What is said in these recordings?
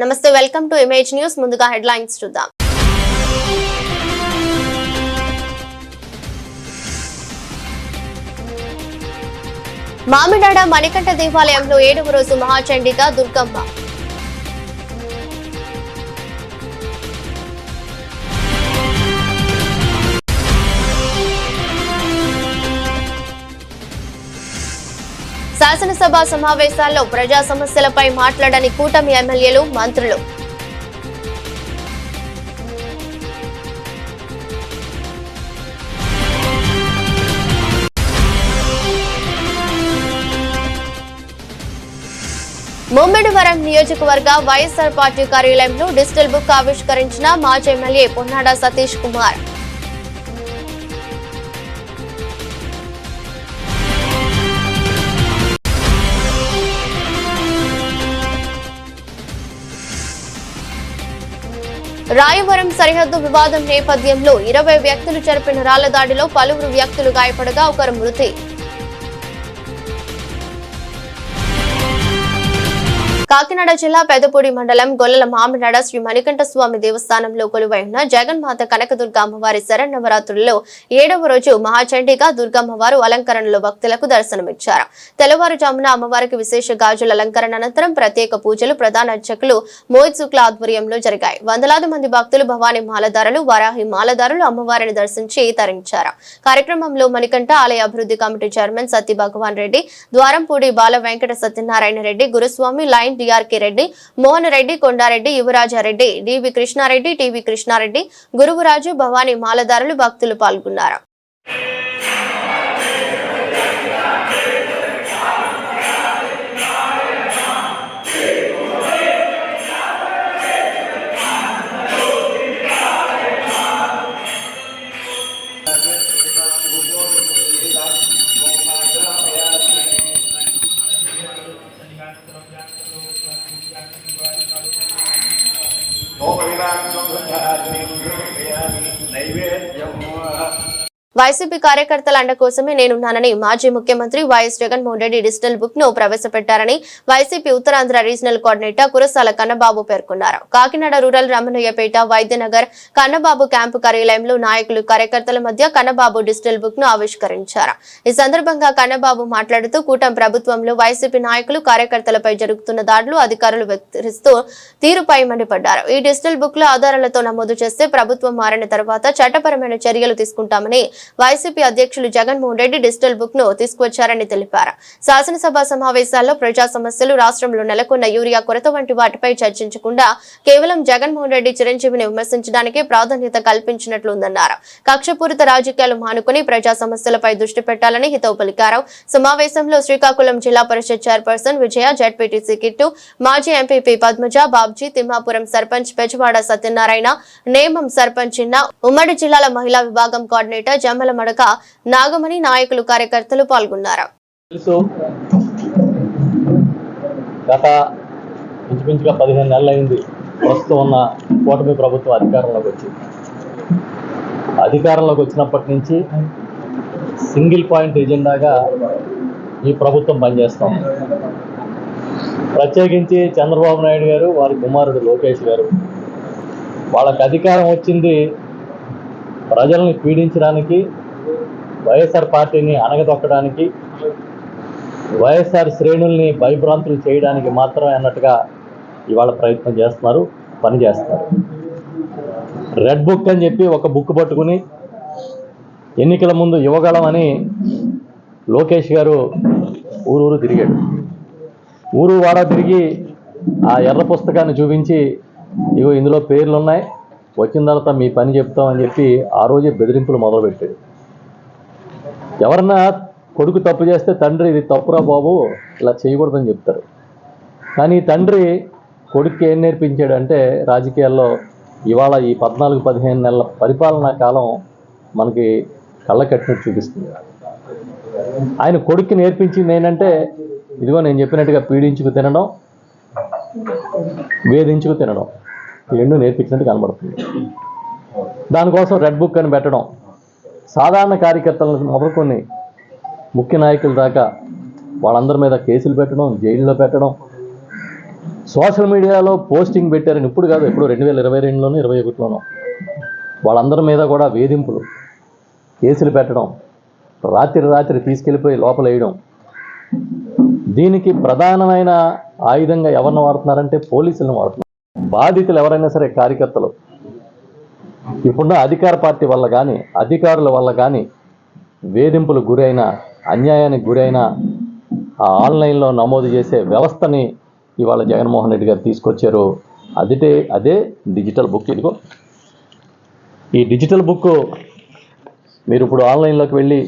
నమస్తే, welcome to image news. ముందుగా headlines చూద్దాం. మామిడాడ మణికంఠ దేవాలయంలో 7వ రోజు మహాచండిగా దుర్గమ్మ. శాసనసభ సమావేశాల్లో ప్రజా సమస్యలపై మాట్లాడని కూటమి ఎమ్మెల్యేలు, మంత్రులు. ముమ్మిడివరం నియోజకవర్గ వైఎస్ఆర్ పార్టీ కార్యాలయంలో డిజిటల్ బుక్ ఆవిష్కరించిన మాజీ ఎమ్మెల్యే పొన్నాడ సతీష్ కుమార్. రాయవరం సరిహద్దు వివాదం నేపథ్యంలో 20 వ్యక్తులు జరిపిన రాళ్ల దాడిలో పలువురు వ్యక్తులు గాయపడగా ఒకరు మృతి. కాకినాడ జిల్లా పెదపూడి మండలం గొల్లల మామిడాడ శ్రీ మణికంఠ స్వామి దేవస్థానంలో కొలువై ఉన్న జగన్మాత కనకదుర్గ అమ్మవారి శరన్నవరాత్రులలో 7వ రోజు మహాచండిగా దుర్గమ్మవారు అలంకరణలో భక్తులకు దర్శనమిచ్చారు. తెల్లవారుజామున అమ్మవారికి విశేష గాజుల అలంకరణ అనంతరం ప్రత్యేక పూజలు ప్రధాన అర్చకులు మోహిత్ శుక్లా ఆధ్వర్యంలో జరిగాయి. వందలాది మంది భక్తులు, భవానీ మాలదారులు, వరాహి మాలదారులు అమ్మవారిని దర్శించి తరించారు. కార్యక్రమంలో మణికంఠ ఆలయ అభివృద్ధి కమిటీ చైర్మన్ సత్య భగవాన్ రెడ్డి, ద్వారంపూడి బాల వెంకట సత్యనారాయణ రెడ్డి, గురుస్వామి, లైన్ DRK Reddy, Mohan Reddy, Kondareddy, Yuvarajareddy, DV Krishnareddy, TV Krishnareddy, Guruvuraju, Bhavani మాలదారులు, భక్తులు పాల్గొన్నారు. వైసీపీ కార్యకర్తల అండ కోసమే నేనున్నానని మాజీ ముఖ్యమంత్రి YS Jaganmohan Reddy digital book ను ప్రవేశపెట్టారని YCP Uttarandhra regional coordinator Kurasala Kannababu పేర్కొన్నారు. కాకినాడ రూరల్ రమణయ్యపేట వైద్యనగర్ కన్నబాబు క్యాంపు కార్యాలయంలో నాయకులు, కార్యకర్తల మధ్య కన్నబాబు డిజిటల్ బుక్ ను ఆవిష్కరించారు. ఈ సందర్భంగా కన్నబాబు మాట్లాడుతూ కూటమి ప్రభుత్వంలో వైసీపీ నాయకులు, కార్యకర్తలపై జరుగుతున్న దాడులు అధికారులు వ్యతిరేకిస్తూ తీరుపై మండిపడ్డారు. ఈ డిజిటల్ బుక్ లో ఆధారాలతో నమోదు చేస్తే ప్రభుత్వం మారిన తర్వాత చట్టపరమైన చర్యలు తీసుకుంటామని వైసీపీ అధ్యక్షులు జగన్మోహన్ రెడ్డి డిజిటల్ బుక్ ను తీసుకువచ్చారని తెలిపారు. శాసనసభ సమావేశాల్లో ప్రజా సమస్యలు, రాష్ట్రంలో నెలకొన్న యూరియా కొరత వంటి వాటిపై చర్చించకుండా కేవలం జగన్మోహన్ రెడ్డి చిరంజీవిని విమర్శించడానికే ప్రాధాన్యత కల్పించినట్లుందన్నారు. కక్షపూరిత రాజకీయాలు మానుకుని ప్రజా సమస్యలపై దృష్టి పెట్టాలని హితవు పలికారు. సమావేశంలో శ్రీకాకుళం జిల్లా పరిషత్ చైర్పర్సన్ విజయ, జెడ్పీటీసీ కిట్టు, మాజీ ఎంపీపీ పద్మజ, బాబ్జీ, తిమ్మాపురం సర్పంచ్ పెజవాడ సత్యనారాయణ, నేమం సర్పంచ్ చిన్న, ఉమ్మడి జిల్లాల మహిళా విభాగం కోఆర్డినేటర్ జమ్మల మడక నాగమణి, నాయకులు, కార్యకర్తలు పాల్గొన్నారు. గత ఇంచుమించుగా 15 నెలలైంది ప్రస్తుతం ఉన్న కూటమి ప్రభుత్వం అధికారంలోకి వచ్చినప్పటి నుంచి సింగిల్ పాయింట్ ఎజెండాగా ఈ ప్రభుత్వం పనిచేస్తాం. ప్రత్యేకించి చంద్రబాబు నాయుడు గారు, వారి కుమారుడు లోకేష్ గారు, వాళ్ళకి అధికారం వచ్చింది ప్రజల్ని పీడించడానికి, వైఎస్ఆర్ పార్టీని అణగదొక్కడానికి, వైఎస్ఆర్ శ్రేణుల్ని భయభ్రాంతులు చేయడానికి మాత్రమే అన్నట్టుగా ఇవాళ ప్రయత్నం చేస్తున్నారు, పనిచేస్తున్నారు. రెడ్ బుక్ అని చెప్పి ఒక బుక్ పట్టుకుని ఎన్నికల ముందు ఇవ్వగలమని లోకేష్ గారు ఊరూరు తిరిగాడు. ఊరు వాడ తిరిగి ఆ ఎర్ర పుస్తకాన్ని చూపించి, ఇగో ఇందులో పేర్లు ఉన్నాయి, వచ్చిన తర్వాత మీ పని చెప్తామని చెప్పి ఆ రోజే బెదిరింపులు మొదలుపెట్టాడు. ఎవరన్నా కొడుకు తప్పు చేస్తే తండ్రి ఇది తప్పురా బాబు, ఇలా చేయకూడదని చెప్తారు. కానీ తండ్రి కొడుక్కి ఏం నేర్పించాడంటే రాజకీయాల్లో ఇవాళ ఈ 14-15 నెలల పరిపాలనా కాలం మనకి కళ్ళ కట్టినట్టు చూపిస్తుంది. ఆయన కొడుక్కి నేర్పించింది ఏంటంటే, ఇదిగో నేను చెప్పినట్టుగా పీడించుకు తినడం, వేధించుకు తినడం, ఈ రెండు నేర్పించినట్టు కనబడుతుంది. దానికోసం రెడ్ బుక్ అని పెట్టడం, సాధారణ కార్యకర్తలను మొదలుకొని ముఖ్య నాయకుల దాకా వాళ్ళందరి మీద కేసులు పెట్టడం, జైల్లో పెట్టడం, సోషల్ మీడియాలో పోస్టింగ్ పెట్టారని ఇప్పుడు కాదు, ఎప్పుడు 2022లోనూ 2021లోనూ వాళ్ళందరి మీద కూడా వేధింపులు, కేసులు పెట్టడం, రాత్రి తీసుకెళ్ళిపోయి లోపల వేయడం. దీనికి ప్రధానమైన ఆయుధంగా ఎవరిని వాడుతున్నారంటే పోలీసులను వాడుతున్నారు. బాధితులు ఎవరైనా సరే కార్యకర్తలు ఇప్పుడున్న అధికార పార్టీ వల్ల కానీ అధికారుల వల్ల కానీ వేధింపులకు గురైన, అన్యాయానికి గురైన ఆ ఆన్లైన్లో నమోదు చేసే వ్యవస్థని ఇవాళ జగన్మోహన్ రెడ్డి గారు తీసుకొచ్చారు. అదే డిజిటల్ బుక్. ఇదిగో ఈ డిజిటల్ బుక్ మీరు ఇప్పుడు ఆన్లైన్లోకి వెళ్ళి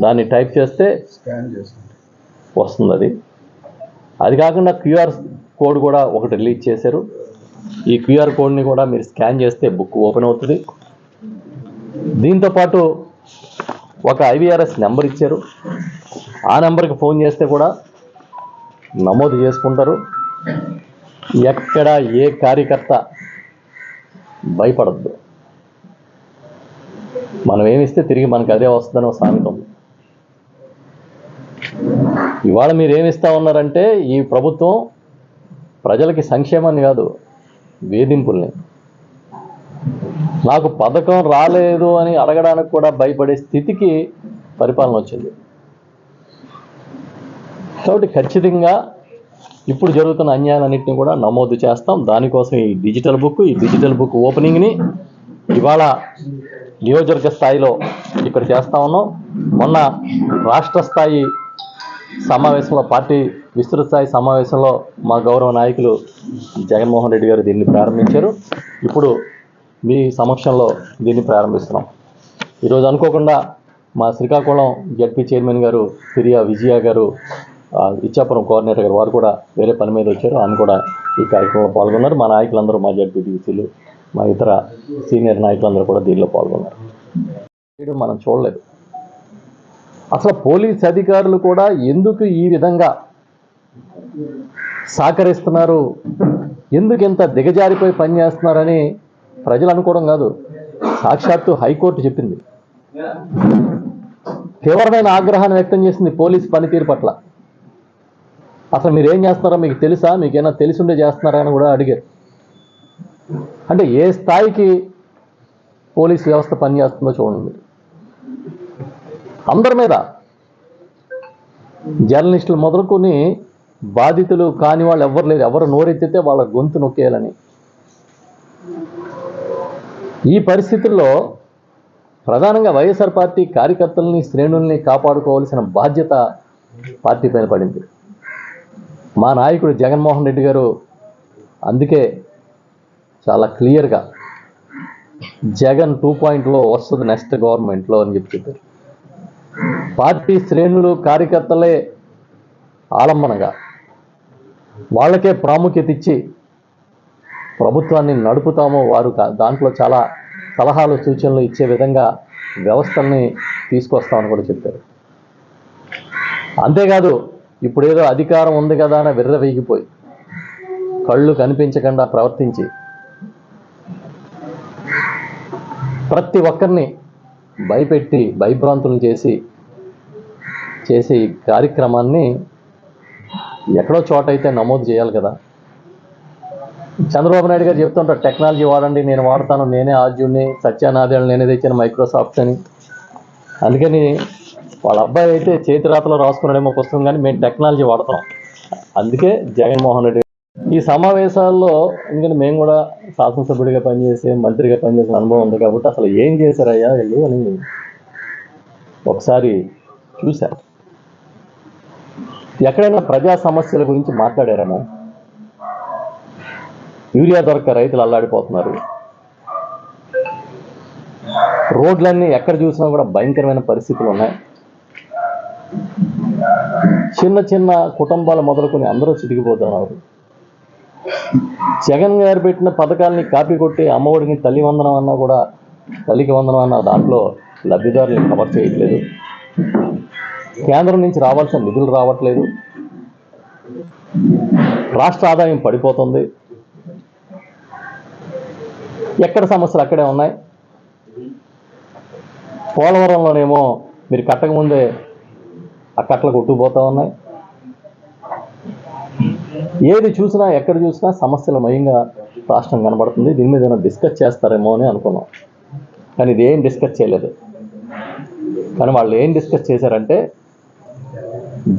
దాన్ని టైప్ చేస్తే వస్తుంది. అది కాకుండా క్యూఆర్ కోడ్ కూడా ఒకటి రిలీజ్ చేశారు. ఈ క్యూఆర్ కోడ్ని కూడా మీరు స్కాన్ చేస్తే బుక్ ఓపెన్ అవుతుంది. దీంతోపాటు ఒక IVRS నెంబర్ ఇచ్చారు. ఆ నెంబర్కి ఫోన్ చేస్తే కూడా నమోదు చేసుకుంటారు. ఎక్కడ ఏ కార్యకర్త భయపడద్దు. మనం ఏమిస్తే తిరిగి మనకు అదే వస్తుందని ఒక సామెతం. ఇవాళ మీరు ఏమిస్తా ఉన్నారంటే ఈ ప్రభుత్వం ప్రజలకి సంక్షేమాన్ని కాదు, వేధింపుల్ని. నాకు పథకం రాలేదు అని అడగడానికి కూడా భయపడే స్థితికి పరిపాలన వచ్చింది. కాబట్టి ఖచ్చితంగా ఇప్పుడు జరుగుతున్న అన్యాయాలన్నింటినీ కూడా నమోదు చేస్తాం. దానికోసం ఈ డిజిటల్ బుక్ ఓపెనింగ్ని ఇవాళ నియోజకవర్గ స్థాయిలో ఇక్కడ చేస్తా ఉన్నాం. మొన్న రాష్ట్ర స్థాయి సమావేశంలో, పార్టీ విస్తృత స్థాయి సమావేశంలో మా గౌరవ నాయకులు జగన్మోహన్ రెడ్డి గారు దీన్ని ప్రారంభించారు. ఇప్పుడు మీ సమక్షంలో దీన్ని ప్రారంభిస్తున్నాం. ఈరోజు అనుకోకుండా మా శ్రీకాకుళం జడ్పీ చైర్మన్ గారు ఫిరియా విజయ గారు, ఇచ్చాపురం కోఆర్డినేటర్ గారు, వారు కూడా వేరే పని మీద వచ్చారు. ఆయన కూడా ఈ కార్యక్రమంలో పాల్గొన్నారు. మా నాయకులందరూ, మా జడ్పీటీసీలు, మా ఇతర సీనియర్ నాయకులందరూ కూడా దీనిలో పాల్గొన్నారు. మనం చూడలేదు. అసలు పోలీస్ అధికారులు కూడా ఎందుకు ఈ విధంగా సహకరిస్తున్నారు, ఎందుకు ఇంత దిగజారిపోయి పనిచేస్తున్నారని ప్రజలు అనుకోవడం కాదు, సాక్షాత్తు హైకోర్టు చెప్పింది. తీవ్రమైన ఆగ్రహాన్ని వ్యక్తం చేసింది పోలీస్ పనితీరు పట్ల. అసలు మీరు ఏం చేస్తున్నారో మీకు తెలుసా, మీకేమైనా తెలిసిండే చేస్తున్నారా అని కూడా అడిగారు. అంటే ఏ స్థాయికి పోలీస్ వ్యవస్థ పనిచేస్తుందో చూడండి. అందరి మీద, జర్నలిస్టులు మొదలుకొని బాధితులు కాని వాళ్ళు ఎవరు లేరు. ఎవరు నోరెత్తితే వాళ్ళ గొంతు నొక్కేయాలని. ఈ పరిస్థితుల్లో ప్రధానంగా వైఎస్ఆర్ పార్టీ కార్యకర్తల్ని, శ్రేణుల్ని కాపాడుకోవాల్సిన బాధ్యత పార్టీ పైన పడింది. మా నాయకుడు జగన్మోహన్ రెడ్డి గారు అందుకే చాలా క్లియర్గా జగన్ 2.0 వస్తుంది నెక్స్ట్ గవర్నమెంట్లో అని చెప్పారు. పార్టీ శ్రేణులు, కార్యకర్తలే ఆలంబనగా వాళ్ళకే ప్రాముఖ్యత ఇచ్చి ప్రభుత్వాన్ని నడుపుతామో, వారు దాంట్లో చాలా సలహాలు, సూచనలు ఇచ్చే విధంగా వ్యవస్థల్ని తీసుకొస్తామని కూడా చెప్పారు. అంతేకాదు ఇప్పుడేదో అధికారం ఉంది కదా అని విర్రవీగిపోయి కళ్ళు కనిపించకుండా ప్రవర్తించి ప్రతి ఒక్కరిని భయపెట్టి భయభ్రాంతులను చేసే ఈ కార్యక్రమాన్ని ఎక్కడో చోట అయితే నమోదు చేయాలి కదా. చంద్రబాబు నాయుడు గారు చెప్తుంటారు, టెక్నాలజీ వాడండి, నేను వాడతాను, నేనే ఆద్యుడిని, సత్యానాదేళ్ళు నేనే తెచ్చిన మైక్రోసాఫ్ట్ అని. అందుకని వాళ్ళ అబ్బాయి అయితే చేతిరాతలో రాసుకున్నాడేమో పుస్తకం, కానీ మేము టెక్నాలజీ వాడతాం. అందుకే జగన్మోహన్ రెడ్డి ఈ సమావేశాల్లో, ఎందుకంటే మేము కూడా శాసనసభ్యుడిగా పనిచేసి, మంత్రిగా పనిచేసిన అనుభవం ఉంది కాబట్టి అసలు ఏం చేశారయ్యా వీళ్ళు అని ఒకసారి చూశారు. ఎక్కడైనా ప్రజా సమస్యల గురించి మాట్లాడారేమో? యూరియా దొరక్క రైతులు అల్లాడిపోతున్నారు. రోడ్లన్నీ ఎక్కడ చూసినా కూడా భయంకరమైన పరిస్థితులు ఉన్నాయి. చిన్న చిన్న కుటుంబాలు మొదలుకొని అందరూ చితికిపోతున్నారు. జగన్ గారు పెట్టిన పథకాలని కాపీ కొట్టి అమ్మఒడిని, తల్లి వందనం అన్నా కూడా, తల్లికి వందనం అన్న దాంట్లో లబ్ధిదారులను కవర్ చేయట్లేదు. కేంద్రం నుంచి రావాల్సిన నిధులు రావట్లేదు. రాష్ట్ర ఆదాయం పడిపోతుంది. ఎక్కడ సమస్యలు అక్కడే ఉన్నాయి. పోలవరంలోనేమో మీరు కట్టకముందే ఆ కట్టలు కొట్టుకుపోతూ ఉన్నాయి. ఏది చూసినా ఎక్కడ చూసినా సమస్యలమయంగా రాష్ట్రం కనబడుతుంది. దీని మీద ఏమైనా డిస్కస్ చేస్తారేమో అని అనుకున్నాం, కానీ ఇది ఏం డిస్కస్ చేయలేదు. కానీ వాళ్ళు ఏం డిస్కస్ చేశారంటే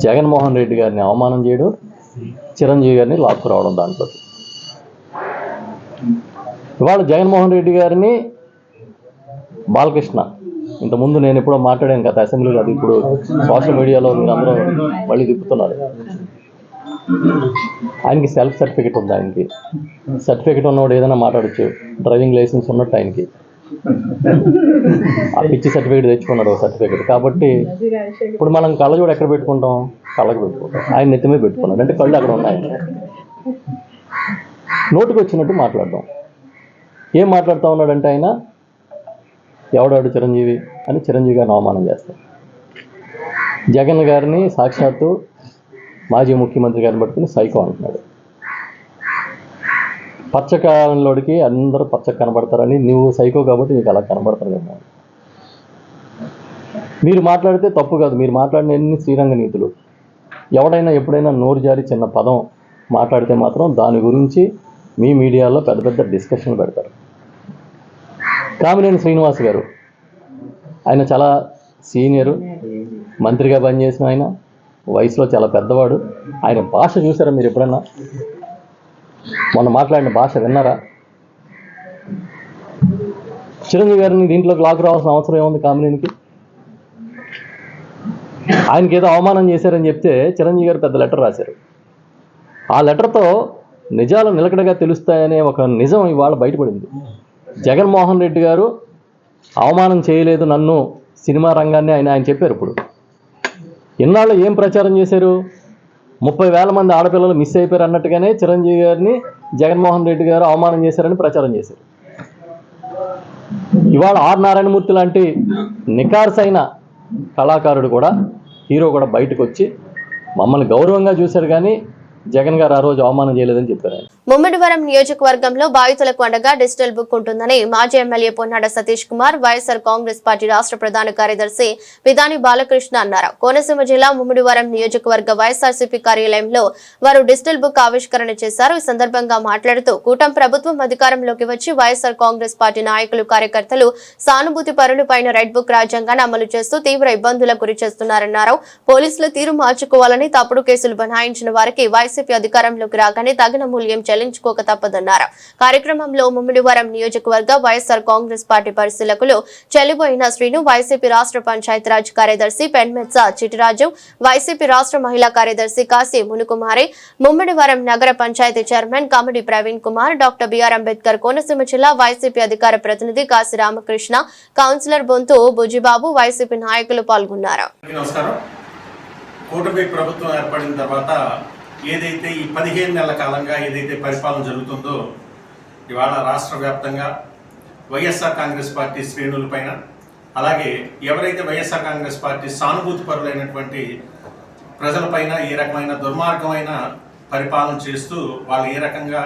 జగన్మోహన్ రెడ్డి గారిని అవమానం చేయడం, చిరంజీవి గారిని లాక్కురావడం. దాంట్లోకి ఇవాళ జగన్మోహన్ రెడ్డి గారిని బాలకృష్ణ ఇంతకుముందు నేను ఎప్పుడో మాట్లాడాను గత అసెంబ్లీలో, అది ఇప్పుడు సోషల్ మీడియాలో మీరు అందరూ మళ్ళీ తిప్పుతున్నారు. ఆయనకి సెల్ఫ్ సర్టిఫికెట్ ఉంది. ఆయనకి సర్టిఫికెట్ ఉన్నవాడు ఏదైనా మాట్లాడచ్చు, డ్రైవింగ్ లైసెన్స్ ఉన్నట్టు ఆయనకి ఆ పిచ్చి సర్టిఫికేట్ తెచ్చుకున్నాడు సర్టిఫికేట్. కాబట్టి ఇప్పుడు మనం కళ్ళజోడు ఎక్కడ పెట్టుకుంటాం? కళ్ళకు పెట్టుకుంటాం. ఆయన నెత్తి మీద పెట్టుకున్నాడు అంటే కళ్ళు అక్కడ ఉన్నాయి. నోటికి వచ్చినట్టు మాట్లాడడం. ఏం మాట్లాడుతూ ఉన్నాడంటే ఆయన ఎవడాడు చిరంజీవి అని చిరంజీవి గారిని అవమానం చేస్తాడు. జగన్ గారిని సాక్షాత్తు మాజీ ముఖ్యమంత్రి గారిని పట్టుకుని సైకో అంటున్నాడు. పచ్చకాలంలోడికి అందరూ పచ్చగా కనబడతారని, నువ్వు సైకో కాబట్టి నీకు అలా కనబడతారేమో. మీరు మాట్లాడితే తప్పు కాదు, మీరు మాట్లాడిన ఎన్ని శ్రీరంగ నీతులు. ఎవడైనా ఎప్పుడైనా నోరు జారి చిన్న పదం మాట్లాడితే మాత్రం దాని గురించి మీ మీడియాలో పెద్ద పెద్ద డిస్కషన్లు పెడతారు. కామినేని శ్రీనివాస్ గారు, ఆయన చాలా సీనియరు, మంత్రిగా పనిచేసిన ఆయన, వయసులో చాలా పెద్దవాడు. ఆయన భాష చూసారా మీరు ఎప్పుడన్నా? మొన్న మాట్లాడిన భాష విన్నారా? చిరంజీవి గారిని దీంట్లోకి లాక్ రావాల్సిన అవసరం ఏముంది కామినేనికి? ఆయనకి ఏదో అవమానం చేశారని చెప్తే చిరంజీవి గారు పెద్ద లెటర్ రాశారు. ఆ లెటర్తో నిజాలు నిలకడగా తెలుస్తాయనే ఒక నిజం ఇవాళ బయటపడింది. జగన్మోహన్ రెడ్డి గారు అవమానం చేయలేదు నన్ను, సినిమా రంగాన్ని ఆయన చెప్పారు. ఇప్పుడు ఇన్నాళ్ళు ఏం ప్రచారం చేశారు? 30,000 మంది ఆడపిల్లలు మిస్ అయిపోయారు అన్నట్టుగానే చిరంజీవి గారిని జగన్మోహన్ రెడ్డి గారు అవమానం చేశారని ప్రచారం చేశారు. ఇవాళ ఆర్ నారాయణమూర్తి లాంటి నికార్సైన కళాకారుడు కూడా, హీరో కూడా బయటకు వచ్చి మమ్మల్ని గౌరవంగా చూశారు, కానీ జగన్ గారు ఆ రోజు అవమానం చేయలేదని చెప్పారు. ముమ్మిడివరం నియోజకవర్గంలో బాధితులకు అండగా డిజిటల్ బుక్ ఉంటుందని మాజీ ఎమ్మెల్యే పొన్నాడ సతీష్ కుమార్, వైఎస్ఆర్ కాంగ్రెస్ పార్టీ రాష్ట్ర ప్రధాన కార్యదర్శి విధాని బాలకృష్ణ అన్నారు. కోనసీమ జిల్లా ముమ్మిడివరం నియోజకవర్గ వైఎస్ఆర్సీపీ కార్యాలయంలో వారు డిజిటల్ బుక్ ఆవిష్కరణ చేశారు. ఈ సందర్భంగా మాట్లాడుతూ కూటమి ప్రభుత్వం అధికారంలోకి వచ్చి వైఎస్ఆర్ కాంగ్రెస్ పార్టీ నాయకులు, కార్యకర్తలు సానుభూతి పరులపైన రెడ్ బుక్ రాజ్యాంగాన్ని అమలు చేస్తూ తీవ్ర ఇబ్బందులకు గురి చేస్తున్నారన్నారు. పోలీసుల తీరు మార్చుకోవాలని, తప్పుడు కేసులు బనాయించిన వారికి వైసీపీ అధికారంలోకి రాగానే తగిన మూల్యం చెల్లించుకోక తప్పదన్నారు. కార్యక్రమంలో ముమ్మిడివరం నియోజకవర్గ వైఎస్ఆర్ కాంగ్రెస్ పార్టీ పరిశీలకులు చెల్లిబోయిన శ్రీను, వైసీపీ రాష్ట్ర పంచాయతీరాజ్ కార్యదర్శి పెన్మెత్స చిటిరాజు, వైసీపీ రాష్ట్ర మహిళా కార్యదర్శి కాశీ మునుకుమారి, ముమ్మిడివరం నగర panchayati chairman Kamidi Praveen Kumar, doctor BR Ambedkar Konaseema జిల్లా వైసీపీ అధికార ప్రతినిధి కాశీ రామకృష్ణ, కౌన్సిలర్ బొంతు బుజిబాబు, వైసీపీ నాయకులు పాల్గొన్నారు. కూటమి ప్రభుత్వం ఏర్పడిన తర్వాత ఏదైతే ఈ 15 నెలల కాలంగా ఏదైతే పరిపాలన జరుగుతుందో, ఇవాళ రాష్ట్ర వ్యాప్తంగా వైఎస్ఆర్ కాంగ్రెస్ పార్టీ శ్రేణులపైన, అలాగే ఎవరైతే వైఎస్ఆర్ కాంగ్రెస్ పార్టీ సానుభూతి పరులైనటువంటి ప్రజలపైన ఏ రకమైన దుర్మార్గమైన పరిపాలన చేస్తూ వాళ్ళు ఏ రకంగా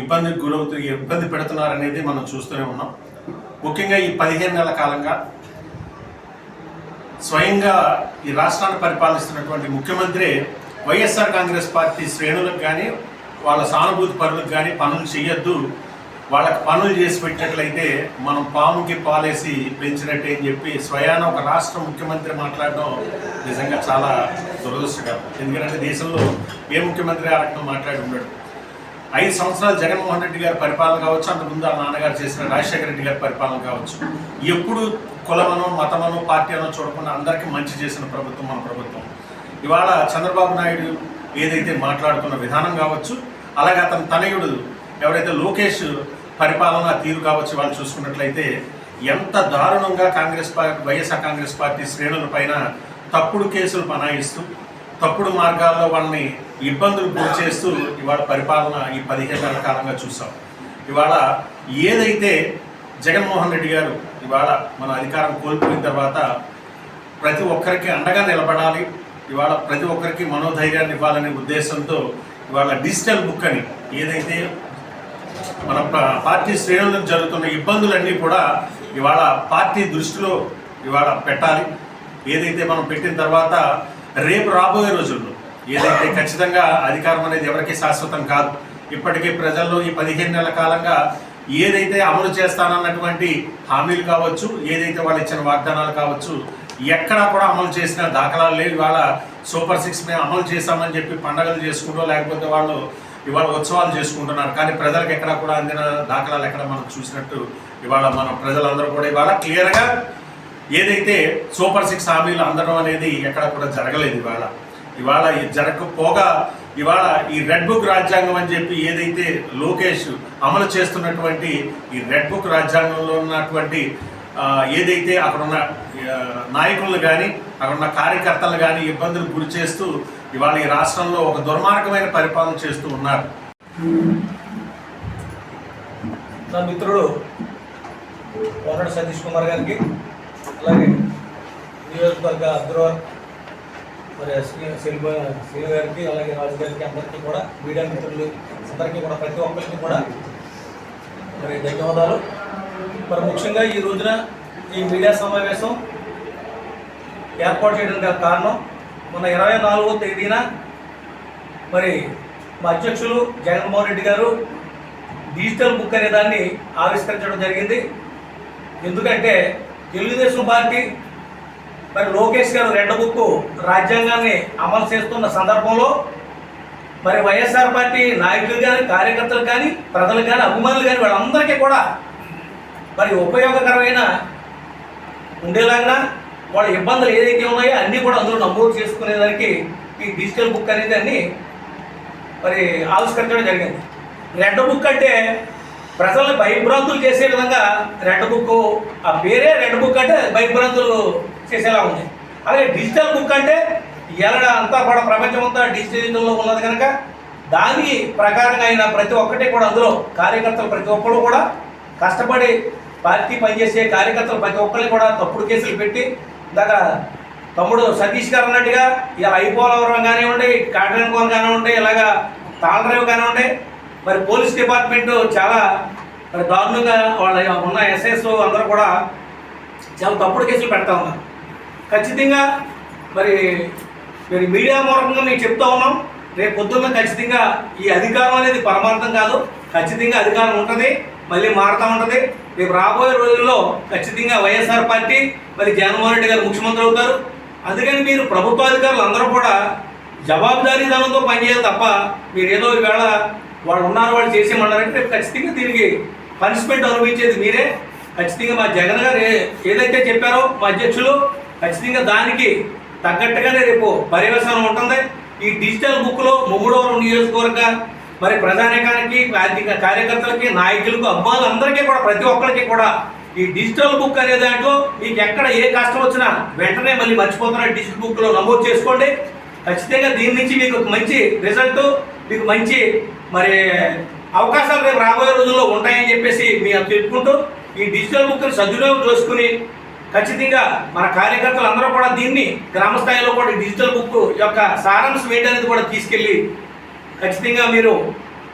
ఇబ్బందికి గురవుతూ ఇబ్బంది పెడుతున్నారనేది మనం చూస్తూనే ఉన్నాం. ముఖ్యంగా ఈ 15 నెలల కాలంగా స్వయంగా ఈ రాష్ట్రాన్ని పరిపాలిస్తున్నటువంటి ముఖ్యమంత్రి వైఎస్ఆర్ కాంగ్రెస్ పార్టీ శ్రేణులకు కానీ వాళ్ళ సానుభూతి పరులకు కానీ పనులు చేయొద్దు, వాళ్ళకి పనులు చేసి పెట్టినట్లయితే మనం పాముకి పాలేసి పెంచినట్టే అని చెప్పి స్వయాన ఒక రాష్ట్ర ముఖ్యమంత్రి మాట్లాడడం నిజంగా చాలా దురదృష్టకరం. ఎందుకంటే దేశంలో ఏ ముఖ్యమంత్రి ఆ రకంగా మాట్లాడి ఉన్నాడు. 5 సంవత్సరాలు జగన్మోహన్ రెడ్డి గారి పరిపాలన కావచ్చు, అంతకుముందు ఆ నాన్నగారు చేసిన రాజశేఖర రెడ్డి గారి పరిపాలన కావచ్చు, ఎప్పుడు కులమనో మతమనో పార్టీ అనో చూడకుండా అందరికీ మంచి చేసిన ప్రభుత్వం మన ప్రభుత్వం. ఇవాళ చంద్రబాబు నాయుడు ఏదైతే మాట్లాడుతున్న విధానం కావచ్చు, అలాగే అతని తనయుడు ఎవరైతే లోకేష్ పరిపాలన తీరు కావచ్చు, వాళ్ళు చూసుకున్నట్లయితే ఎంత దారుణంగా వైఎస్ఆర్ కాంగ్రెస్ పార్టీ శ్రేణుల పైన తప్పుడు కేసులు బనాయిస్తూ తప్పుడు మార్గాల్లో వాళ్ళని ఇబ్బందులు గురి చేస్తూ ఇవాళ పరిపాలన ఈ 15 నెలల కాలంగా చూసాం. ఇవాళ ఏదైతే జగన్మోహన్ రెడ్డి గారు ఇవాళ మన అధికారం కోల్పోయిన తర్వాత ప్రతి ఒక్కరికి అండగా నిలబడాలి, ఇవాళ ప్రతి ఒక్కరికి మనోధైర్యాన్ని ఇవ్వాలనే ఉద్దేశంతో ఇవాళ డిజిటల్ బుక్ అని ఏదైతే మన పార్టీ శ్రేణులకు జరుగుతున్న ఇబ్బందులన్నీ కూడా ఇవాళ పార్టీ దృష్టిలో ఇవాళ పెట్టాలి. ఏదైతే మనం పెట్టిన తర్వాత రేపు రాబోయే రోజుల్లో ఏదైతే ఖచ్చితంగా అధికారం అనేది ఎవరికీ శాశ్వతం కాదు. ఇప్పటికే ప్రజల్లో ఈ 15 నెలల కాలంగా ఏదైతే అమలు చేస్తానన్నటువంటి హామీలు కావచ్చు, ఏదైతే వాళ్ళు ఇచ్చిన వాగ్దానాలు కావచ్చు, ఎక్కడా కూడా అమలు చేసిన దాఖలాలు లేవు. ఇవాళ సూపర్ 6 మేము అమలు చేశామని చెప్పి పండగలు చేసుకుంటూ, లేకపోతే వాళ్ళు ఇవాళ ఉత్సవాలు చేసుకుంటున్నారు. కానీ ప్రజలకు ఎక్కడా కూడా అందిన దాఖలాలు ఎక్కడ మనం చూసినట్టు ఇవాళ మన ప్రజలందరూ కూడా ఇవాళ క్లియర్గా ఏదైతే సూపర్ 6 హామీలు అందడం అనేది ఎక్కడ కూడా జరగలేదు. ఇవాళ జరగకపోగా ఇవాళ ఈ రెడ్ బుక్ రాజ్యాంగం అని చెప్పి ఏదైతే లోకేష్ అమలు చేస్తున్నటువంటి ఈ రెడ్ బుక్ రాజ్యాంగంలో ఉన్నటువంటి ఏదైతే అక్కడున్న నాయకులను కానీ అక్కడున్న కార్యకర్తలు కానీ ఇబ్బందులు గురి చేస్తూ ఇవాళ ఈ రాష్ట్రంలో ఒక దుర్మార్గమైన పరిపాలన చేస్తూ ఉన్నారు. నా మిత్రుడు కోనటి సతీష్ కుమార్ గారికి, అలాగే నియోజకవర్గ అబ్జర్వర్ మరి శ్రీను గారికి, అలాగే రాజు గారికి, అందరికీ కూడా మీడియా మిత్రులు అందరికీ కూడా ప్రతి ఒక్కరికి కూడా మరి ధన్యవాదాలు. మరి ముఖ్యంగా ఈ రోజున ఈ మీడియా సమావేశం ఏర్పాటు చేయడానికి గల కారణం, మన 24వ తేదీన మరి మా అధ్యక్షులు జగన్మోహన్ రెడ్డి గారు డిజిటల్ బుక్ అనే దాన్ని ఆవిష్కరించడం జరిగింది. ఎందుకంటే తెలుగుదేశం పార్టీ మరి లోకేష్ గారు రెడ్ బుక్ రాజ్యాంగాన్ని అమలు చేస్తున్న సందర్భంలో మరి వైఎస్ఆర్ పార్టీ నాయకులు కానీ, కార్యకర్తలు కానీ, ప్రజలు కానీ, అభిమానులు కానీ వాళ్ళందరికీ కూడా మరి ఉపయోగకరమైన ఉండేలాగా వాళ్ళ ఇబ్బందులు ఏదైతే ఉన్నాయో అన్నీ కూడా అందులో నమోదు చేసుకునేదానికి ఈ డిజిటల్ బుక్ అనేది అన్ని మరి ఆవిష్కరించడం జరిగింది. రెడ్ బుక్ అంటే ప్రజల్ని భయభ్రాంతులు చేసే విధంగా రెడ్ బుక్, ఆ పేరే రెడ్ బుక్ అంటే భయభ్రాంతులు చేసేలా ఉంది. అలాగే డిజిటల్ బుక్ అంటే ఎలా అంతా కూడా ప్రపంచం అంతా డిజిటల్లో ఉన్నది కనుక దాని ప్రకారంగా అయిన ప్రతి ఒక్కటి కూడా అందులో కార్యకర్తలు ప్రతి ఒక్కరు కూడా కష్టపడి పార్టీ పనిచేసే కార్యకర్తలు ప్రతి ఒక్కరిని కూడా తప్పుడు కేసులు పెట్టి ఇందాక తమ్ముడు సతీష్ గారు అన్నట్టుగా ఇలా ఐపోలవరం కానివ్వండి, కాటరంకోన కానివ్వండి, ఇలాగా తాళరేవు కానివ్వండి, మరి పోలీస్ డిపార్ట్మెంట్ చాలా మరి దారుణంగా వాళ్ళ ఉన్న ఎస్ఎస్ అందరూ కూడా చాలా తప్పుడు కేసులు పెడతా ఉన్నారు. ఖచ్చితంగా మరి మీడియా మూలకంగా మేము చెప్తా ఉన్నాం, రేపు పొద్దున్న ఖచ్చితంగా ఈ అధికారం అనేది పరమార్థం కాదు. ఖచ్చితంగా అధికారం ఉంటుంది, మళ్ళీ మారుతూ ఉంటుంది. రేపు రాబోయే రోజుల్లో ఖచ్చితంగా వైఎస్ఆర్ పార్టీ మరి జగన్మోహన్ రెడ్డి గారు ముఖ్యమంత్రి అవుతారు. అందుకని మీరు ప్రభుత్వాధికారులు అందరూ కూడా జవాబుదారీతనంతో పనిచేయాలి తప్ప మీరు ఏదో ఈవేళ వాళ్ళు ఉన్నారు వాళ్ళు చేసేయమన్నారంటే రేపు ఖచ్చితంగా దీనికి పనిష్మెంట్ అనుభవించేది మీరే. ఖచ్చితంగా మా జగన్ గారు ఏదైతే చెప్పారో మా అధ్యక్షులు ఖచ్చితంగా దానికి తగ్గట్టుగానే రేపు పర్యవేక్షణ ఉంటుంది. ఈ డిజిటల్ బుక్లో ముమ్మడవరం నియోజకవర్గ మరి ప్రజానీకానికి, కార్యకర్తలకి, నాయకులకు, అమ్మాయిలందరికీ కూడా ప్రతి ఒక్కరికి కూడా ఈ డిజిటల్ బుక్ అనే దాంట్లో మీకు ఎక్కడ ఏ కష్టం వచ్చినా వెంటనే మళ్ళీ మర్చిపోతున్న డిజిటల్ బుక్లో నమోదు చేసుకోండి. ఖచ్చితంగా దీని నుంచి మీకు మంచి రిజల్ట్, మీకు మంచి మరి అవకాశాలు రేపు రాబోయే రోజుల్లో ఉంటాయని చెప్పేసి మేము తెలుపుకుంటూ ఈ డిజిటల్ బుక్ని సద్వినియోగం చేసుకుని ఖచ్చితంగా మన కార్యకర్తలు అందరూ కూడా దీన్ని గ్రామ స్థాయిలో కూడా డిజిటల్ బుక్ యొక్క సారాంశం ఏంటనేది కూడా తీసుకెళ్ళి ఖచ్చితంగా మీరు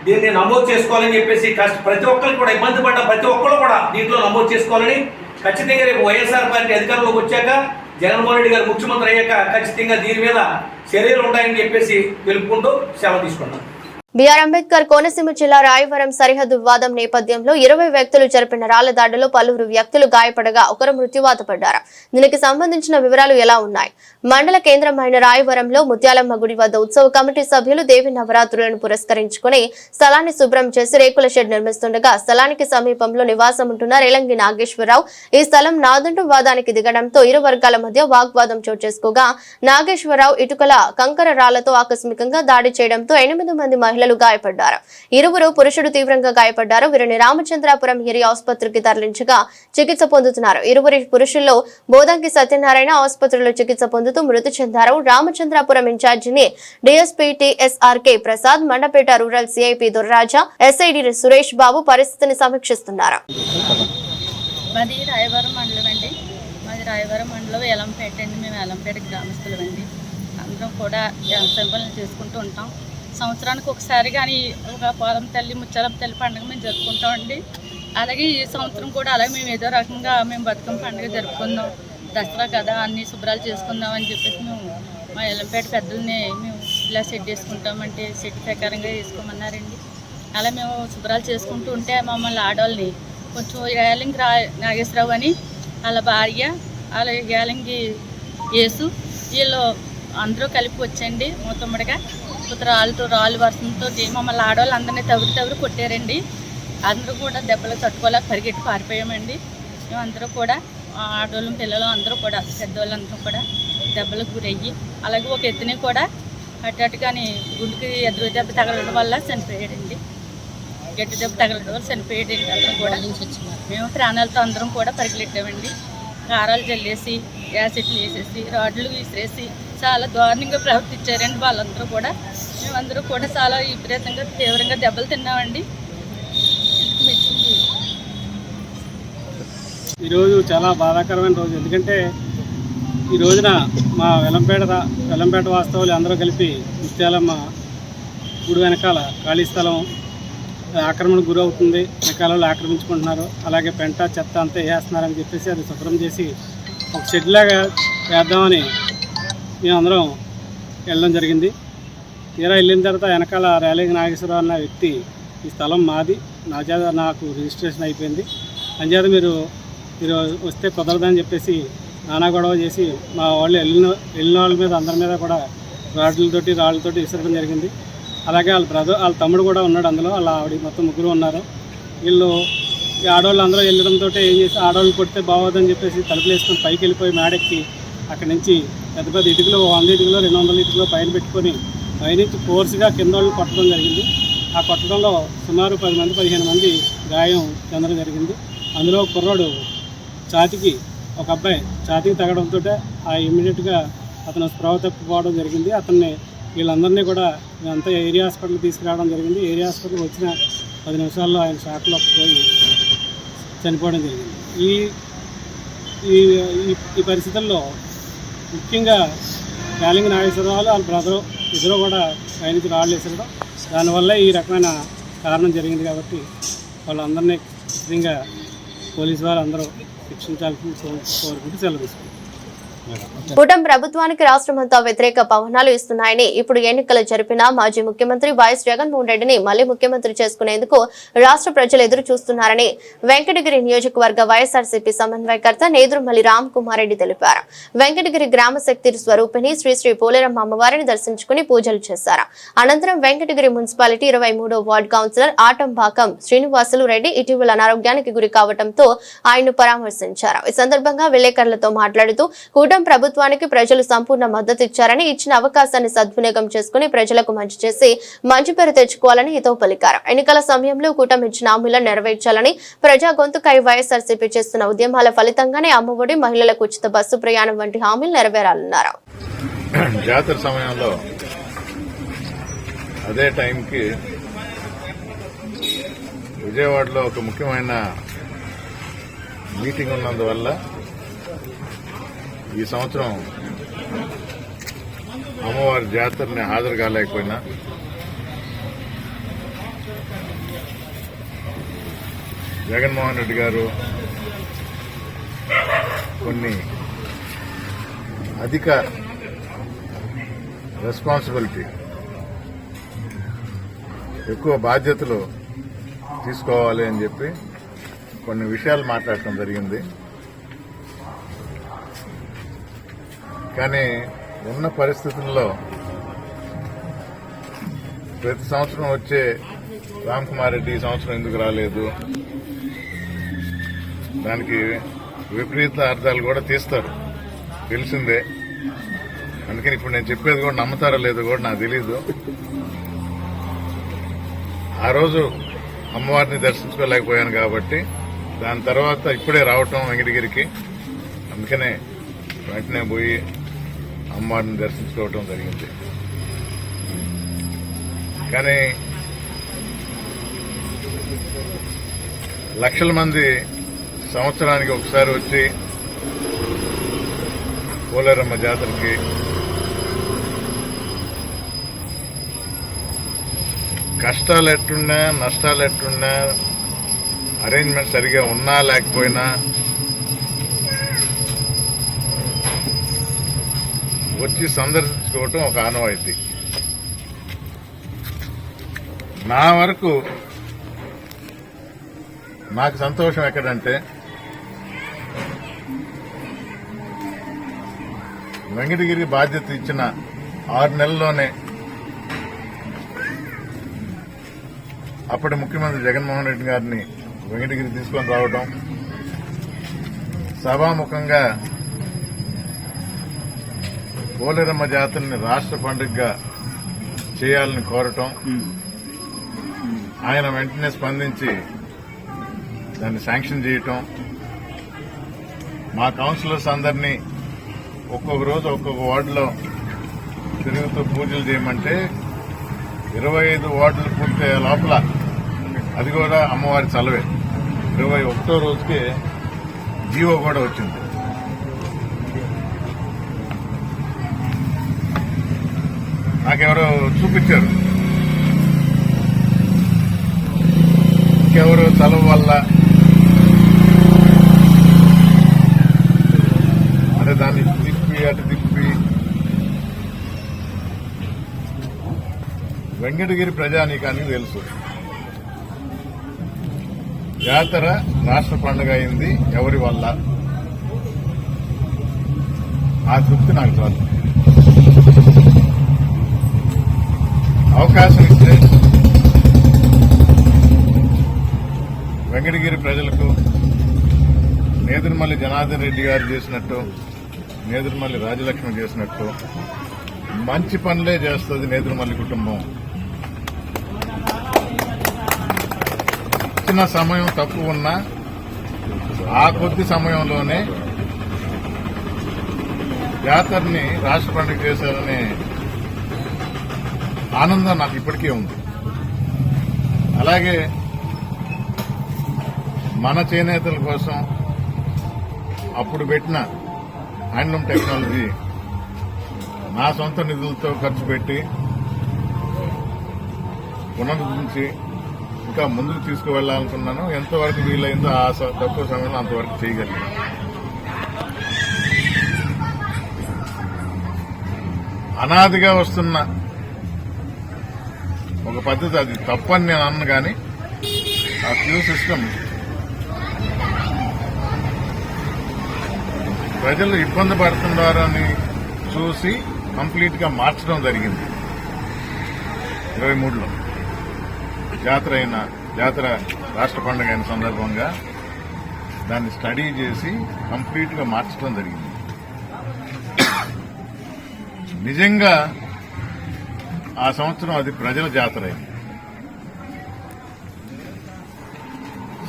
దీన్ని నమోదు చేసుకోవాలని చెప్పేసి ప్రతి ఒక్కరికి కూడా ఇబ్బంది పడ్డ ప్రతి ఒక్కరు కూడా దీంట్లో నమోదు చేసుకోవాలని ఖచ్చితంగా రేపు వైఎస్ఆర్ పార్టీ అధికారంలోకి వచ్చాక జగన్మోహన్ రెడ్డి గారు ముఖ్యమంత్రి అయ్యాక ఖచ్చితంగా దీని మీద చర్యలు ఉంటాయని చెప్పేసి తెలుపుకుంటూ సెలవు తీసుకున్నాం. బిఆర్ అంబేద్కర్ కోనసీమ జిల్లా రాయవరం సరిహద్దు వివాదం నేపథ్యంలో 20 వ్యక్తులు జరిపిన రాళ్ల దాడిలో పలువురు వ్యక్తులు గాయపడగా ఒకరు మృత్యువాత పడ్డారు. దీనికి సంబంధించిన వివరాలు ఎలా ఉన్నాయి? మండల కేంద్రమైన రాయవరంలో ముత్యాలమ్మ గుడి వద్ద ఉత్సవ కమిటీ సభ్యులు దేవి నవరాత్రులను పురస్కరించుకుని స్థలాన్ని శుభ్రం చేసి రేకుల షెడ్ నిర్మిస్తుండగా స్థలానికి సమీపంలో నివాసం ఉంటున్న రేలంగి నాగేశ్వరరావు ఈ స్థలం నాదంటూ వాదానికి దిగడంతో ఇరు వర్గాల మధ్య వాగ్వాదం చోటు చేసుకోగా నాగేశ్వరరావు ఇటుకల కంకర రాళ్లతో ఆకస్మికంగా దాడి చేయడంతో 8 మంది మహిళలు గాయపడ్డారు. ఇరువురు పురుషుడు తీవ్రంగా గాయపడ్డారు. వీరిని రామచంద్రాపురం ఏరియా ఆసుపత్రికి తరలించగా చికిత్స పొందుతున్నారు. ఇరువురి పురుషుల్లో బోదంకి సత్యనారాయణ ఆసుపత్రిలో చికిత్స పొందుతూ మృతి చెందారు. రామచంద్రాపురం ఇన్ఛార్జిని DSP TSRK Prasad, Mandapeta rural CIP Durraja, SID Suresh Babu పరిస్థితిని సమీక్షిస్తున్నారు. మాది రాయవరం మండలం అండి. మాది రాయవరం మండలం ఎలంపేట అండి. మేము ఎలంపేట గ్రామస్తులం అండి. అందరం కూడా వ్యవసాయ పనులు చేసుకుంటూ ఉంటాం. సంవత్సరానికి ఒకసారి కానీ ఒక పోలం తల్లి, ముత్యాలమ్మ తల్లి పండుగ మేము జరుపుకుంటామండి. అలాగే ఈ సంవత్సరం కూడా అలాగే మేము ఏదో రకంగా మేము బతుకమ్మ పండుగ జరుపుకుందాం, దసరా కదా అన్ని శుభ్రాలు చేసుకుందాం అని చెప్పేసి మేము మా ఎలంపేట పెద్దల్ని మేము ఇలా సెట్ వేసుకుంటామంటే సెట్ ప్రకారంగా వేసుకోమన్నారండి. అలా మేము శుభ్రాలు చేసుకుంటూ ఉంటే మమ్మల్ని ఆడవాళ్ళని కొంచెం యాలింగి నాగేశ్వరరావు అని వాళ్ళ భార్య వాళ్ళ యాలింగి వేసు వీళ్ళు అందరూ కలిపి వచ్చండి మూతమ్మడిగా రాళ్ళు వర్షంతో మమ్మల్ని ఆడవాళ్ళు అందరినీ తవ్వురు కొట్టారండి. అందరూ కూడా దెబ్బలు తట్టుకోలేక పరిగెట్టి పారిపోయామండి. మేమందరూ కూడా ఆడవాళ్ళం పిల్లలు అందరూ కూడా పెద్దవాళ్ళందరూ కూడా దెబ్బలకు గురయ్యి అలాగే ఒక ఎత్తుని కూడా అట్టని గుండెకి ఎదురు దెబ్బ తగలడం వల్ల చనిపోయాడండి. గట్టి దెబ్బ తగలడం వల్ల చనిపోయాడండి. అందరం కూడా మేము ప్రాణాలతో అందరం కూడా పరిగెట్టామండి. కారాలు జల్లేసి యాసిడ్లు వేసేసి రాడ్లు విసిరేసి చాలా దారుణంగా ప్రవర్తించారండి వాళ్ళందరూ కూడా. మేమందరూ కూడా చాలా విపరీతంగా తీవ్రంగా దెబ్బలు తిన్నామండి. ఈరోజు చాలా బాధాకరమైన రోజు. ఎందుకంటే ఈ రోజున మా వెల్లంపేట వాస్తవులు అందరూ కలిపి ముత్యాలమ్మ గుడి వెనకాల ఖాళీ స్థలం ఆక్రమణకు గురవుతుంది, వెనకాలలో ఆక్రమించుకుంటున్నారు, అలాగే పెంట చెత్త అంతా వేస్తున్నారని చెప్పేసి అది శుభ్రం చేసి ఒక షెడ్ లాగా వేద్దామని మేమందరం వెళ్ళడం జరిగింది. తీరా వెళ్ళిన తర్వాత వెనకాల రేలింగి నాగేశ్వరరావు అన్న వ్యక్తి ఈ స్థలం మాది, నాకు రిజిస్ట్రేషన్ అయిపోయింది, అంచేత మీరు వస్తే కుదరదని చెప్పేసి నానా గొడవ చేసి మా వాళ్ళు వెళ్ళిన వాళ్ళ మీద అందరి మీద కూడా రాళ్ళతోటి విసరడం జరిగింది. అలాగే వాళ్ళ తమ్ముడు కూడా ఉన్నాడు అందులో, వాళ్ళ ఆవిడ మొత్తం ముగ్గురు ఉన్నారు. వీళ్ళు ఈ ఆడవాళ్ళు అందరూ వెళ్ళడంతో ఏం చేసి ఆడవాళ్ళు కొడితే బాగోదని చెప్పేసి తలుపులు వేసుకొని పైకి వెళ్ళిపోయి మేడెక్కి అక్కడి నుంచి పెద్ద పెద్ద ఇటుకలు 100 ఇటుకలు 200 ఇటుకలు పైన పెట్టుకొని పైనుంచి ఫోర్స్గా కింద వాళ్ళు కొట్టడం జరిగింది. ఆ కొట్టడంలో సుమారు 10 మంది 15 మంది గాయం చెందడం జరిగింది. అందులో కుర్రాడు ఛాతీకి ఒక అబ్బాయి ఛాతీకి తగ్గడంతో ఇమ్మీడియట్గా అతను స్పృహ తప్పిపోవడం జరిగింది. అతన్ని వీళ్ళందరినీ కూడా మేమంతా ఏరియా హాస్పిటల్కి తీసుకురావడం జరిగింది. ఏరియా హాస్పిటల్కి వచ్చిన 10 నిమిషాల్లో ఆయన షాక్లో పోయి చనిపోవడం జరిగింది. ఈ పరిస్థితుల్లో ముఖ్యంగా రేలింగి నాగేశ్వరరావు వాళ్ళ బ్రదరు ఇద్దరు కూడా పైనుంచి రాళ్ళు వేసడం, దానివల్ల ఈ రకమైన కారణం జరిగింది. కాబట్టి వాళ్ళందరినీ ఖచ్చితంగా పోలీసు వారు అందరూ శిక్షించాల్సింది కోరుకుంటూ సెలవు తీసుకుంటారు. కూటమి ప్రభుత్వానికి రాష్ట్రమంతా వ్యతిరేక పవనాలు ఇస్తున్నాయని ఇప్పుడు ఎన్నికలు జరిపిన మాజీ ముఖ్యమంత్రి వైఎస్ జగన్మోహన్ రెడ్డిని మళ్లీ ముఖ్యమంత్రి చేసుకునేందుకు రాష్ట్ర ప్రజలు ఎదురు చూస్తున్నారని వెంకటగిరి నియోజకవర్గ వైఎస్ఆర్సీపీ సమన్వయకర్త నేదురుమల్లి రామ్ కుమార్ రెడ్డి తెలిపారు. వెంకటగిరి గ్రామ శక్తి స్వరూపిణి శ్రీ పోలేరమ్మ అమ్మవారిని దర్శించుకుని పూజలు చేశారు. అనంతరం వెంకటగిరి మున్సిపాలిటీ 23వ వార్డు కౌన్సిలర్ ఆటంబాకం శ్రీనివాసులు రెడ్డి ఇటీవల అనారోగ్యానికి గురి కావడంతో ఆయన్ను పరామర్శించారు. ఈ సందర్భంగా విలేకరులతో మాట్లాడుతూ కూటమి ప్రభుత్వానికి ప్రజలు సంపూర్ణ మద్దతు ఇచ్చారని, ఇచ్చిన అవకాశాన్ని సద్వినియోగం చేసుకుని ప్రజలకు మంచి చేసి మంచి పేరు తెచ్చుకోవాలని హితవు పలికారు. ఎన్నికల సమయంలో కూటమి ఇచ్చిన హామీలను నెరవేర్చాలని, ప్రజా గొంతుకై వైఎస్ఆర్సీపీ చేస్తున్న ఉద్యమాల ఫలితంగానే అమ్మఒడి, మహిళలకు ఉచిత బస్సు ప్రయాణం వంటి హామీలు నెరవేరాలన్నారు. జాతర సమయంలో అదే టైంకి విజయవాడలో ఒక ముఖ్యమైన మీటింగ్ ఉన్నందువల్ల ఈ సంవత్సరం అమ్మవారి జాతరని హాజరు కాలేకపోయినా జగన్మోహన్ రెడ్డి గారు కొన్ని అధిక రెస్పాన్సిబిలిటీ ఎక్కువ బాధ్యతలు తీసుకోవాలి అని చెప్పి కొన్ని విషయాలు మాట్లాడటం జరిగింది. కానీ ఉన్న పరిస్థితుల్లో ప్రతి సంవత్సరం వచ్చే రామ్ కుమార్ రెడ్డి ఈ సంవత్సరం ఎందుకు రాలేదు, దానికి విపరీత అర్థాలు కూడా తీస్తారు, తెలిసిందే. అందుకని ఇప్పుడు నేను చెప్పేది కూడా నమ్ముతారో లేదో కూడా నాకు తెలీదు. ఆ రోజు అమ్మవారిని దర్శించుకోలేకపోయాను కాబట్టి దాని తర్వాత ఇప్పుడే రావటం వెంకటగిరికి, అందుకనే వెంటనే పోయి అమ్మవారిని దర్శించుకోవటం జరిగింది. కానీ లక్షల మంది సంవత్సరానికి ఒకసారి వచ్చి పోలేరమ్మ జాతరకి కష్టాలు ఎట్టున్నా నష్టాలు ఎట్టున్నా అరేంజ్మెంట్ సరిగా ఉన్నా లేకపోయినా వచ్చి సందర్శించుకోవటం ఒక ఆనవాయితీ. నా వరకు నాకు సంతోషం ఎక్కడంటే వెంకటగిరి బాధ్యత ఇచ్చిన 6 నెలల్లోనే అప్పటి ముఖ్యమంత్రి జగన్మోహన్ రెడ్డి గారిని వెంకటగిరి తీసుకొని రావడం, సభాముఖంగా పోలేరమ్మ జాతరని రాష్ట్ర పండుగగా చేయాలని కోరటం, ఆయన వెంటనే స్పందించి దాన్ని శాంక్షన్ చేయటం, మా కౌన్సిలర్స్ అందరినీ ఒక్కొక్క రోజు ఒక్కొక్క వార్డులో తిరుగుతూ పూజలు చేయమంటే 25 వార్డులు పూర్తయ్యే లోపల, అది కూడా అమ్మవారి చలవే, 21వ రోజుకే జీవో కూడా వచ్చింది. నాకెవరో చూపించారు, ఇంకెవరో చలవ వల్ల అంటే దాన్ని తిప్పి అటు తిప్పి. వెంకటగిరి ప్రజానీకానికి తెలుసు జాతర రాష్ట్ర పండుగ అయింది ఎవరి వల్ల. ఆ తృప్తి నాకు చాలు. అవకాశం ఇస్తే వెంకటగిరి ప్రజలకు నేదురుమల్లి జనార్దన్ రెడ్డి గారు చేసినట్టు, నేదురుమల్లి రాజలక్ష్మి చేసినట్టు మంచి పనులే చేస్తుంది నేదురుమల్లి కుటుంబం. ఇచ్చిన సమయం తక్కువ ఉన్నా ఆ కొద్ది సమయంలోనే జాతరని రాష్ట్ర పండుగ చేశారనే ఆనందం నాకు ఇప్పటికీ ఉంది. అలాగే మన చేనేతల కోసం అప్పుడు పెట్టిన హ్యాండ్లూమ్ టెక్నాలజీ నా సొంత నిధులతో ఖర్చు పెట్టి పునరుద్ధరించి ఇంకా ముందుకు తీసుకువెళ్లాలనుకున్నాను. ఎంతవరకు వీలైందో ఆ తక్కువ సమయంలో అంతవరకు చేయగలిగాను. అనాదిగా వస్తున్న ఒక పద్ధతి, అది తప్పని నేను అన్నాను, కానీ ఆ క్యూ సిస్టమ్ ప్రజలు ఇబ్బంది పడుతున్నారని చూసి కంప్లీట్ గా మార్చడం జరిగింది. 23లో జాతర రాష్ట్ర పండుగ అయిన సందర్భంగా దాన్ని స్టడీ చేసి కంప్లీట్ గా మార్చడం జరిగింది. నిజంగా ఆ సంవత్సరం అది ప్రజల జాతర అయింది.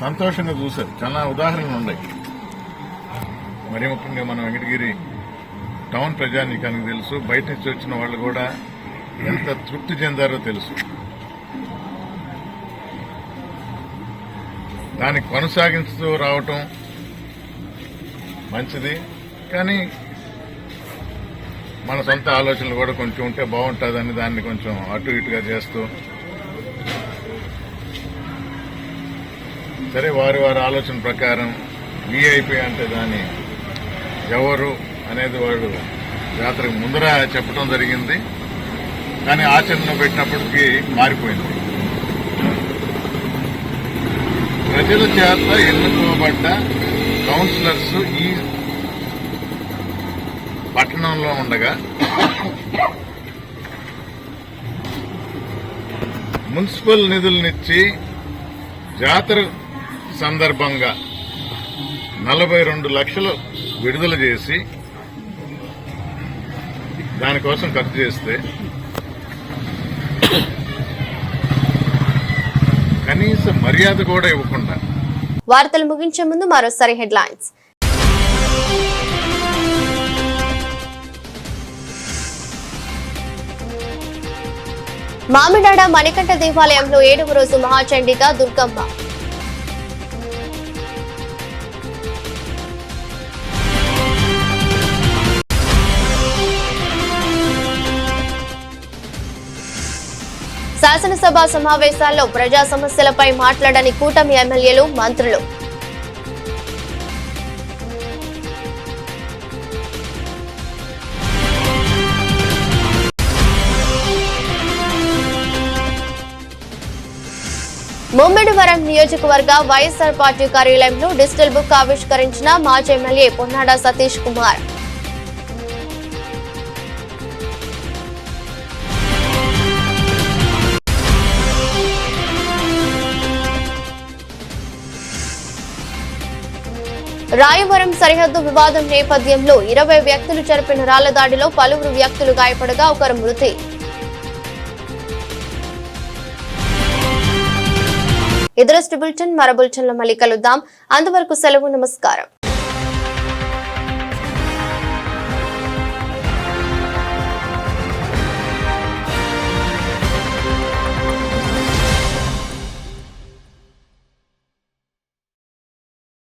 సంతోషంగా చూశారు. చాలా ఉదాహరణలు ఉన్నాయి. మరీ ముఖ్యంగా మన వెంకటగిరి టౌన్ ప్రజానీకానికి తెలుసు, బయట నుంచి వచ్చిన వాళ్ళు కూడా ఎంత తృప్తి చెందారో తెలుసు. దాన్ని కొనసాగిస్తూ రావటం మంచిది, కానీ మన సొంత ఆలోచనలు కూడా కొంచెం ఉంటే బాగుంటుందని దాన్ని కొంచెం అటు ఇటుగా చేస్తూ, సరే వారి ఆలోచన ప్రకారం వీఐపీ అంటే దాన్ని ఎవరు అనేది వాడు జాతరకు ముందర చెప్పడం జరిగింది. కానీ ఆచరణలో పెట్టినప్పటికీ మారిపోయింది. ప్రజల చేత ఎన్నుకోబడ్డ కౌన్సిలర్స్ ఈ పట్టణంలో ఉండగా మున్సిపల్ నిధులనిచ్చి జాతర సందర్భంగా 42 లక్షలు విడుదల చేసి దానికోసం ఖర్చు చేస్తే కనీస మర్యాద కూడా ఇవ్వకుండా. వార్తలు ముగించే ముందు మరోసారి హెడ్లైన్స్. మామిడాడ మణికంఠ దేవాలయంలో 7వ రోజు మహాచండిగా దుర్గమ్మ. శాసనసభ సమావేశాల్లో ప్రజా సమస్యలపై మాట్లాడని కూటమి ఎమ్మెల్యేలు, మంత్రులు. ముమ్మిడివరం నియోజకవర్గ వైఎస్ఆర్ పార్టీ కార్యాలయంలో డిజిటల్ బుక్ ఆవిష్కరించిన మాజీ ఎమ్మెల్యే పొన్నాడ సతీష్ కుమార్. రాయవరం సరిహద్దు వివాదం నేపథ్యంలో 20 వ్యక్తులు జరిపిన రాళ్ల దాడిలో పలువురు వ్యక్తులు గాయపడగా ఒకరు మృతి. ఇదరస్ట్ బులెటిన్ మరో బులెటిన్లో మళ్ళీ కలుద్దాం. అంతవరకు సెలవు. నమస్కారం.